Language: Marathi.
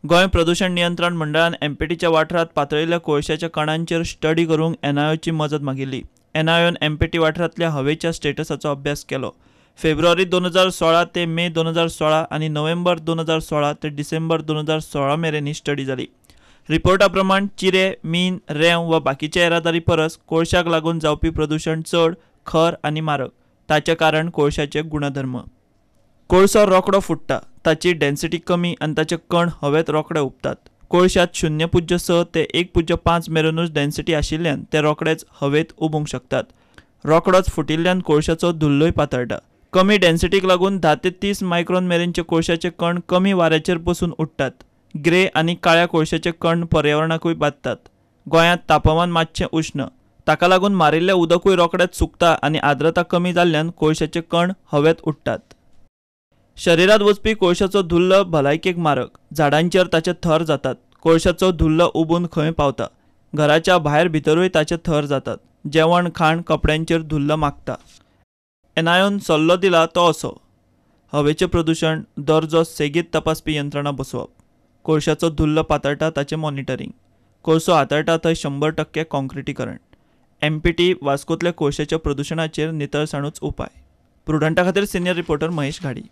गोंय प्रदूषण नियंत्रण मंडळान एमपीटीच्या वाठारांत पातळिल्ल्या कोळशाच्या कणांचेर स्टडी करूंक एनआयओची मजत मागिल्ली। एनआयओन एमपीटी वाठारांतल्या हवेच्या स्टेटसाचो अभ्यास केलो। फेब्रुवारी 2016 ते मे 2016 आनी नोव्हेंबर 2016 ते डिसेंबर 2016 मेरेन ही स्टडी जाली। रिपोर्टा प्रमाण चिरे, मीन, रेंव वा बाकीच्या येरादारी परस कोळशाक लागून जावपी प्रदूषण चड, खर आनी मारक। ताचे कारण कोळशाचे गुणधर्म। कोळसो रोकडो फुट्टा, ताची डेन्सिटी कमी आनी ताचे कण हवेत रोखडे उबतात। कोळशात 0.6 ते 1.5 मेरेनूच डेन्सिटी आशिल्ल्यान ते रोखडेच हवेत उबूंक शकतात। रोकडोच फुटिल्ल्यान कोळशाचो धुल्लोय पातळटा। कमी डेन्सिटीक लागून 10 ते 30 मायक्रॉन मेरेनचे कोळशाचे कण कमी वाऱ्याचेर पसून उडटात। ग्रे आनी काळ्या कोळशाचे कण पर्यावरणाकूय बादतात। गोंयांत तापमान मातशें उश्ण, ताका लागून मारिल्लें उदकूय रोखडेंच सुकता आनी आर्द्रता कमी जाल्ल्यान कोळशाचे कण हवेत उडटात। शरिरांत वचपी कोळशाचो धुल्ल भलायकेक मारक। झाडांचेर ताचे थर जातात। कोळशाचो धुल्ल उबून खंय पावता। घराच्या भायर भितरूय ताचे थर जातात। जेवण, खाण, कपड्यांचेर धुल्ल मागता। एनआयओन सल्लो दिला तो असो: हवेचें प्रदूशण दर्जो सेगीत तपासपी यंत्रणा बसोवप। कोळशाचो धुल्ल पातळटा ताचें मॉनिटरींग। कोळसो हाताळटा थंय 100% कॉन्क्रिटीकरण। एमपीटी वास्कोंतल्या कोळशाच्या प्रदूशणाचेर नितळसाणूच उपाय। प्रुडंटा खातीर सिनियर रिपोर्टर महेश घाडी।